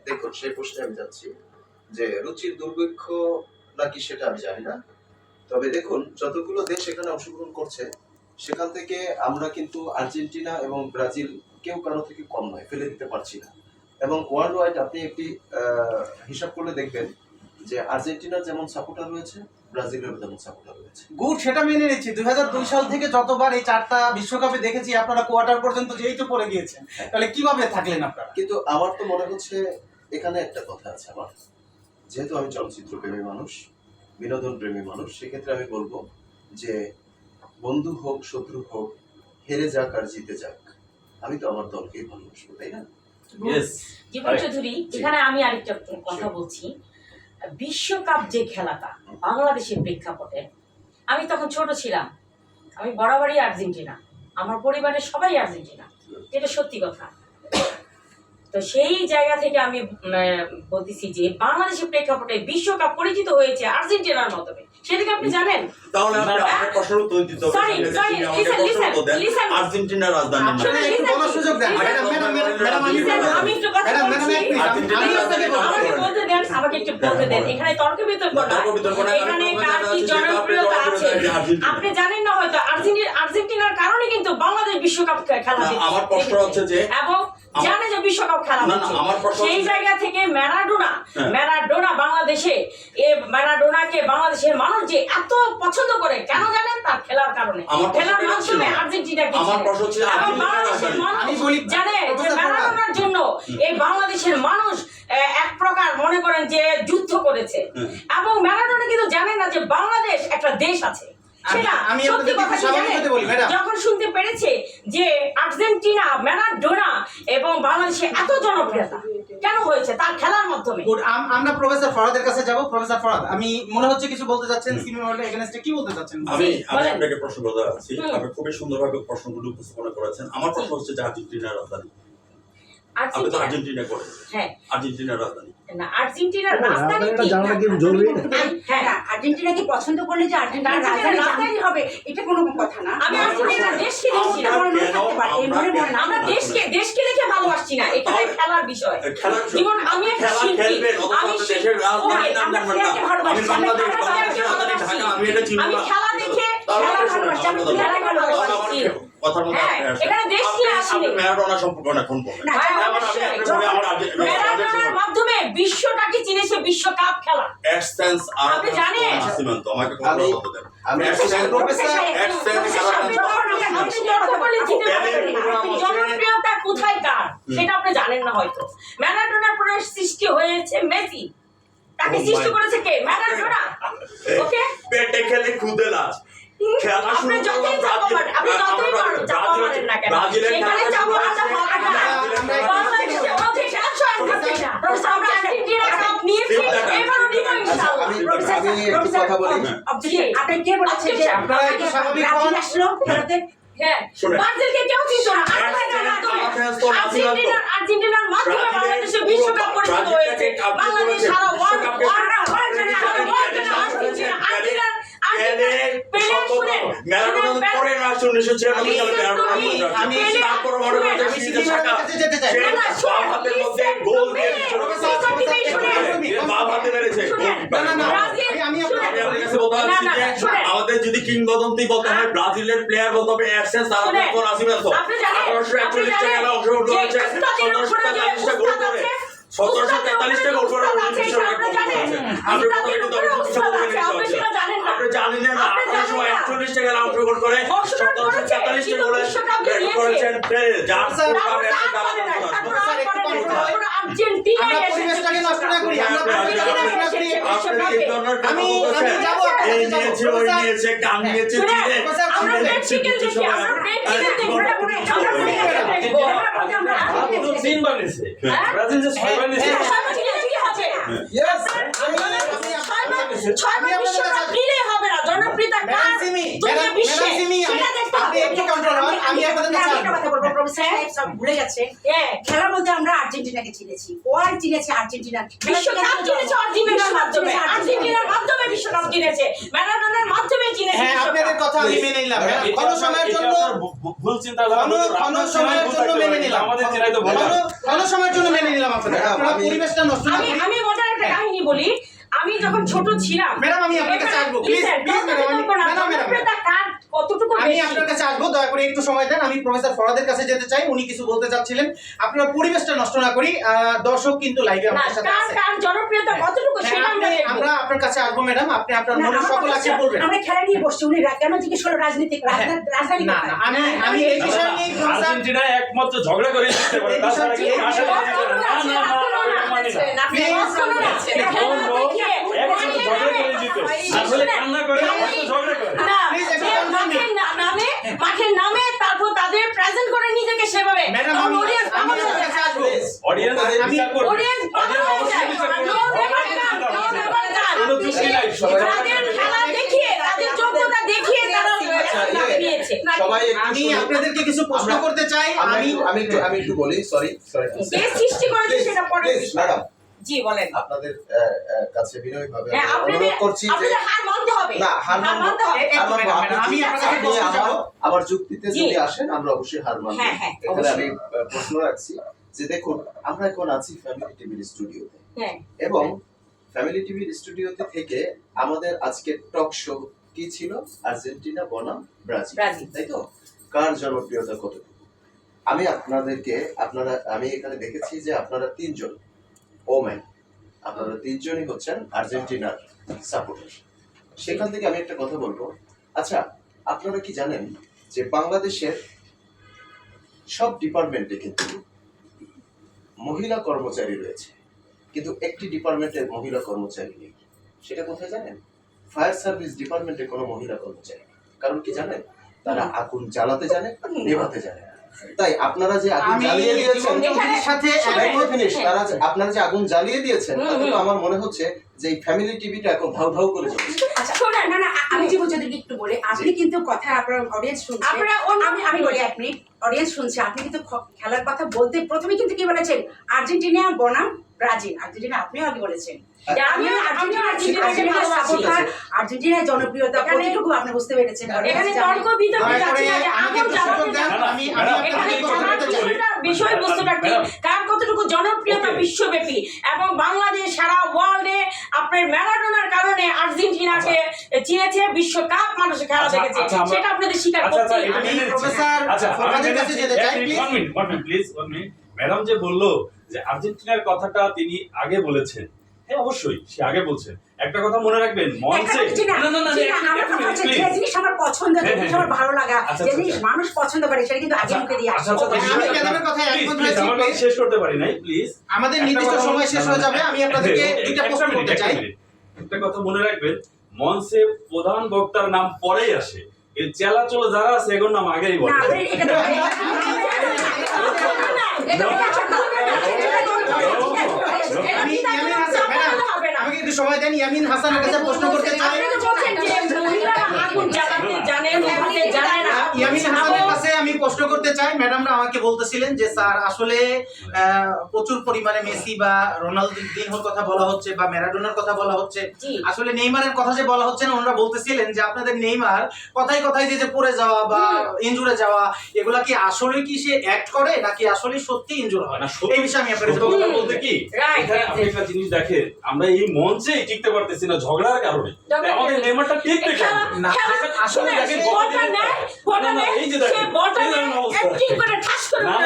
দেখুন সেই প্রশ্নে আমি যাচ্ছি যে রুচির দুর্ভিক্ষ নাকি সেটা আমি জানি না। তবে দেখুন যতগুলো দেশ এখানে অংশগ্রহণ করছে সেখান থেকে আমরা কিন্তু আর্জেন্টিনা এবং ব্রাজিল কেউ কারো থেকে কম নয়, ফেলে দিতে পারছি না। এবং ওয়ার্ল্ড ওয়াইড আপনি একটি হিসাব করলে দেখবেন যে আর্জেন্টিনার যেমন সাপোর্টার রয়েছে, ব্রাজিলের যেমন সাপোর্টার রয়েছে। গুড, সেটা মেনে নিচ্ছি। 2002 সাল থেকে যতবার এই 4টা বিশ্বকাপে দেখেছি আপনারা কোয়ার্টার পর্যন্ত যেই তো পড়ে গিয়েছেন, তাহলে কিভাবে থাকলেন আপনারা? কিন্তু আমার তো মনে হচ্ছে এখানে একটা কথা আছে আমার, যেহেতু আমি চলচ্চিত্র প্রেমী মানুষ, বিনোদন প্রেমী মানুষ, সেক্ষেত্রে আমি বলবো যে বন্ধু হোক শত্রু হোক, হেরে যাক আর জিতে যাক, আমি তো আমার দলকেই ভালোবাসবো, তাই না? জীবন চৌধুরী, এখানে আমি আরেকটা কথা বলছি। বিশ্বকাপ যে খেলাটা বাংলাদেশের প্রেক্ষাপটে, আমি তখন ছোট ছিলাম, আমি বরাবরই আর্জেন্টিনা, আমার পরিবারের সবাই আর্জেন্টিনা, এটা সত্যি কথা। তো সেই জায়গা থেকে আমি বলতেছি যে বাংলাদেশের প্রেক্ষাপটে বিশ্বকাপ পরিচিত হয়েছে আর্জেন্টিনার মাধ্যমে, সেটাকে আপনি জানেন? তাহলে আপনার প্রশ্নের উত্তর দিতে হবে। আর্জেন্টিনার রাজধানী আসলে একটু বলার সুযোগ দেন। আমি একটু কথা বলছি, আমাকে একটু বলতে দেন। এখানে তর্ক বিতর্ক না, এখানে কার কি জনপ্রিয়তা আছে আপনি জানেন না হয়তো। আর্জেন্টিনার কারণে কিন্তু বাংলাদেশ বিশ্বকাপ খেলা আমার প্রশ্ন হচ্ছে যে এবং জানে যে বিশ্বকাপ খেলা হচ্ছে, সেই জায়গা থেকে ম্যারাডোনা বাংলাদেশে ম্যারাডোনাকে বাংলাদেশের মানুষ যে এত পছন্দ করে কেন জানেন? তার খেলার কারণে, খেলার মাধ্যমে আর্জেন্টিনাকে বাংলাদেশের মানুষ জানে যে ম্যারাডোনার জন্য এই বাংলাদেশের মানুষ এক প্রকার মনে করেন যে যুদ্ধ করেছে। এবং ম্যারাডোনা কিন্তু জানে না যে বাংলাদেশ একটা দেশ আছে। যখন শুনতে পেরেছে যে আর্জেন্টিনা, ম্যারাডোনা এবং বাংলাদেশে এত জনপ্রিয়তা কেন হয়েছে তার খেলার মাধ্যমে। আমরা প্রফেসর ফরহাদের কাছে যাব। প্রফেসর ফরহাদ, আমি মনে হচ্ছে কিছু বলতে যাচ্ছেন, সিনেমা ওয়ার্ল্ডের এগেইনস্টে কি বলতে যাচ্ছেন? আমি আপনাকে প্রশ্ন করতে যাচ্ছি। আপনি খুবই সুন্দরভাবে প্রশ্নগুলো উপস্থাপনা করেছেন। আমার প্রশ্ন হচ্ছে যে আর্জেন্টিনার রাজধানী, আপনি তো আর্জেন্টিনা করেন, হ্যাঁ, আর্জেন্টিনার রাজধানী না, আর্জেন্টিনার রাজধানী কি জানাটা কি জরুরি? হ্যাঁ, আর্জেন্টিনা কি পছন্দ করলে যে আর্জেন্টিনার রাজধানী হবে এটা কোনো কথা না। আমি আর্জেন্টিনার দেশকে দেখছি না, আমরা দেশকে দেখে ভালোবাসছি না, এটাই খেলার বিষয়। যেমন আমি একটা শিল্পী, আমি দেশের রাজধানীর নাম জানবেন না, আমি বাংলাদেশ, বাংলাদেশের রাজধানী ঢাকা, আমি এটা চিনি না। আমি খেলা দেখে কথার মধ্যে এখানে দেশ কি আসেনি। ম্যারাডোনা সম্পর্ক না কোন কোন ম্যারাডোনার মাধ্যমে বিশ্বটাকে চিনেছে, বিশ্বকাপ খেলা এক্সেন্স আর আপনি জানেন। সীমান্ত আমাকে কথা বলতে দেন। আমি জনপ্রিয়তা কোথায় কার সেটা আপনি জানেন না হয়তো। ম্যারাডোনার পরে সৃষ্টি হয়েছে মেসি, তাকে সৃষ্টি করেছে কে? ম্যারাডোনা। ওকে, পেটে খেলে খুদে লাজ খেলা আপনি শুরু যতই চাপা মারেন, আপনি যতই চাপা মারেন না কেন, সেখানে চাপা মারতে হবে না। বাংলাদেশে অনেক একশো আর্জেন্টিনা, আমরা আর্জেন্টিনা কাপ নিয়েছি, এবারও নিব ইনশাআল্লাহ। আমি একটু কথা বলি। আপনি কে বলেছেন যে আপনারা একটু স্বাভাবিক হন। আসলো ফেরতে? হ্যাঁ, ব্রাজিলকে কেউ চিনত না, আর্জেন্টিনার মাধ্যমে বাংলাদেশে বিশ্বকাপ পরিচিত হয়েছে। বাংলাদেশ সারা ওয়ার্ল্ড আমাদের যদি কিংবদন্তি বলতে হয় ব্রাজিলের প্লেয়ার বলতে হবে এক্সেন্স আর নাসিমেন্তো 1841 সালে অংশগ্রহণ করেছে, 1743টা গোল করে 1743টা গোল করে আপনি জানেন না 1841 সালে অংশগ্রহণ করে 1743টা গোল করেছেন যার জনপ্রিয়তা ম্যাডাম সিমি, দুনিয়া ম্যাডাম বিশ্বে সিমি, সেটা দেখতে আপনি হবে। একটু কন্ট্রোল হন, আমি আপনাদের আমি কাছে একটা কথা বলবো, প্রফেসর সাহেব সব ভুলে গেছে। হ্যাঁ, খেলার মধ্যে আমরা আর্জেন্টিনাকে চিনেছি, ওয়ার্ল্ড চিনেছি আর্জেন্টিনা। বিশ্বকাপ জিতেছে আর্জেন্টিনার মাধ্যমে, আর্জেন্টিনার মাধ্যমে বিশ্বকাপ জিতেছে, ম্যারাডোনার মাধ্যমে জিতেছে হ্যাঁ, বিশ্বকাপ। আপনাদের কথা আমি মেনে নিলাম। কোন সময়ের জন্য ভুল চিন্তাধারা কোন সময়ের জন্য মেনে নিলাম, আমাদের চেনাই তো ভুল। কোন সময়ের জন্য মেনে নিলাম আপনাদের। ম্যাডাম, আপনারা আমি- পরিবেশটা নষ্ট না করি। আমি মজার একটা কাহিনী বলি। আমি যখন ছোট ছিলাম, ম্যাডাম, আমি আপনার কাছে আসবো। Please, Listen, please, ম্যাডাম, আমি- জনপ্রিয়তা ম্যাডাম, ম্যাডাম, জনপ্রিয়তা কার কতটুকু আমি বেশি? আপনার কাছে আসবো, দয়া করে একটু সময় দেন। আমি প্রফেসর ফরাদের কাছে যেতে চাই, উনি কিছু বলতে চাচ্ছিলেন। আপনারা পরিবেশটা নষ্ট না করি। দর্শক কিন্তু লাইভে না, আমাদের সাথে কার আছে। কার জনপ্রিয়তা কতটুকু হ্যাঁ, সেটা আমরা দেখবো। আমরা আপনার কাছে আসবো ম্যাডাম, আপনি আপনার না, মনের আমার সকল কথা আছে হচ্ছে, বলবেন। আমরা খেলা নিয়ে বসছি, উনি কেন জিজ্ঞেস করলো রাজনীতি রাজধানী না কোথায়? না, আমি এই বিষয় নিয়ে প্রফেসর আর্জেন্টিনা একমাত্র ঝগড়া করে জিততে পারে, তাছাড়া কেউ আশা করতে পারে না। না, না, এটা মানি না। আসলে কান্না করে হয়তো ঝগড়া করে। মাঠের নামে তারপর তাদের প্রেজেন্ট করে নিজেকে সেভাবে ম্যাডাম, তখন আমি audience আমি পাগল হয়ে আপনার কাছে যায়। আসবো। অডিয়েন্স বিচার করবে। Audience পাগল Audience হয়ে অবশ্যই যায়। বিচার করবে। No never done, no never done। কোনো যুক্তি নাই। তাদের খেলা দেখিয়ে, তাদের যোগ্যতা দেখিয়ে তারা আচ্ছা, নিয়েছে। সবাই একটু আমি শুনুন। আপনাদেরকে কিছু প্রশ্ন আমরা- করতে চাই। আমি একটু বলি, সরি কে সৃষ্টি করেছে সেটা পরের বিষয়। ম্যাডাম, জি বলেন। আপনাদের কাছে বিনয়ভাবে হ্যাঁ, অনুরোধ করছি যে আপনাদের হার মানতে হবে। না, হার মানতে হবে। এক মিনিট, ম্যাডাম, আমি আপনার কাছে আপনি বলতে চাবো। আমার যুক্তিতে জি। যদি আসেন আমরা অবশ্যই হার মানব। হ্যাঁ, হ্যাঁ, এখানে অবশ্যই। আমি প্রশ্ন রাখছি যে দেখুন, আমরা এখন আছি ফ্যামিলি টিভির স্টুডিওতে হ্যাঁ, এবং ফ্যামিলি টিভির স্টুডিওতে থেকে আমাদের আজকের টক শো কি ছিল? আর্জেন্টিনা বনাম ব্রাজিল, ব্রাজিল। তাই তো? কার জনপ্রিয়তা কতটুকু? আমি আমি এখানে দেখেছি যে আপনারা তিনজন ওম্যান, আপনারা তিনজনই হচ্ছেন আর্জেন্টিনার সাপোর্টার। সেখান থেকে আমি একটা কথা বলবো। আচ্ছা, আপনারা কি জানেন যে বাংলাদেশের সব ডিপার্টমেন্টে কিন্তু মহিলা কর্মচারী রয়েছে, কিন্তু একটি ডিপার্টমেন্টের মহিলা কর্মচারী নেই। সেটা কোথায় জানেন? ফায়ার সার্ভিস ডিপার্টমেন্টে কোনো মহিলা কর্মচারী নেই। কারণ কি জানেন? তারা আগুন জ্বালাতে জানে, নেভাতে জানে না। তাই আপনারা যে আগুন আমি জ্বালিয়ে দিয়েছেন, চৌধুরীর সাথে আপনারা যে আগুন জ্বালিয়ে দিয়েছেন, তাতে তো আমার মনে হচ্ছে যে এই ফ্যামিলি টিভিটা এখন ধাউ ধাউ করে চলছে। আচ্ছা, শোনেন, না না, আমি যে বলছি একটু বলে, আপনি কিন্তু কথা আপনার অডিয়েন্স শুনছে। আপনারা আমি বলি এক মিনিট, অডিয়েন্স শুনছে, আপনি কিন্তু খেলার কথা বলতে প্রথমে কিন্তু কি বলেছেন? আর্জেন্টিনা বনাম ব্রাজিল। আর্জেন্টিনা আপনিও আগে বলেছেন। আমিও আর্জেন্টিনাকে ভালোবাসি। আর্জেন্টিনার জনপ্রিয়তা কতটুকু আপনি বুঝতে পেরেছেন? এখানে তর্ক বিতর্ক দয়া যাচ্ছে করে না যে আমাকে আগুন একটু সুযোগ জ্বালাতে দেন। জানে। আমি এখানে আপনাকে কথা খেলার বলতে চাই। বিষয়বস্তুটা কি, কার কতটুকু জনপ্রিয়তা Okay. বিশ্বব্যাপী, এবং বাংলাদেশ সারা ওয়ার্ল্ডে আপনার ম্যারাডোনার কারণে আর্জেন্টিনাকে চিনেছে, বিশ্বকাপ মানুষের খেলা আচ্ছা, দেখেছে, আচ্ছা, আমরা- সেটা আপনাদের স্বীকার আচ্ছা, করতেই এটা হবে। মেনে নিচ্ছি। প্রফেসর আচ্ছা, ফরহাদের কাছে যেতে চাই, please। one minute, please, one minute। Madam যে বললো যে আর্জেন্টিনার কথাটা তিনি আগে বলেছেন, হ্যাঁ অবশ্যই সে আগে বলছেন। একটা কথা মনে রাখবেন, মঞ্চে যে জিনিস আমার পছন্দ, যে জিনিস আমার ভালো লাগা, আচ্ছা, যে আচ্ছা, জিনিস মানুষ পছন্দ করে, সেটা কিন্তু আগে মুখে দিয়ে আসে। আমি ম্যাডামের কথায় একমত হয়েছি, আমার কথা শেষ করতে পারি নাই, প্লিজ। আমাদের নির্দিষ্ট সময় শেষ হয়ে যাবে। আমি আপনাদেরকে দুইটা প্রশ্ন করতে চাই। একটা কথা মনে রাখবেন, মঞ্চে প্রধান বক্তার নাম পরেই আসে, এই চেলা চলে যারা আছে এগুলোর নাম আগেই বলে। না, এটা তো আমি ইয়ামিন হাসান, ম্যাডাম, আমাকে একটু সময় দেন। ইয়ামিন হাসানের কাছে প্রশ্ন করতে চাই। আপনি তো বলছেন যে মহিলারা আগুন জ্বালাতে জানে, নেভাতে জানে না। ইয়ামিন হাসানের কাছে আমি প্রশ্ন করতে চাই। ম্যাডামরা আমাকে বলতেছিলেন যে স্যার আসলে প্রচুর পরিমাণে মেসি বা রোনালদিনহোর কথা বলা হচ্ছে বা ম্যারাডোনার কথা বলা হচ্ছে, জি। আসলে নেইমারের কথা যে বলা হচ্ছে না, ওনারা বলতেছিলেন যে আপনাদের নেইমার কথায় কথায় যে পড়ে যাওয়া বা ইনজুরে যাওয়া, এগুলা কি আসলে কি সে অ্যাক্ট করে নাকি আসলে সত্যি ইনজুর হয়? না, সত্যি- এই বিষয়ে আমি আপনার সত্য কথা বলতে কি, Right, এখানে right, আপনি একটা জিনিস দেখেন, আমরা এই মঞ্চে টিকতে পারতেছি না ঝগড়ার কারণে। তাই আমাদের নেইমারটা টিকতে খেলা- পারবে না, খেলা- আসলে শুনে, দেখেন বলটা নেয়, বলটা না, না, নেয়, এই যে দেখেন, সে বলটা এই নেয়, ধরনের অবস্থা। acting করে ঠাস করে না,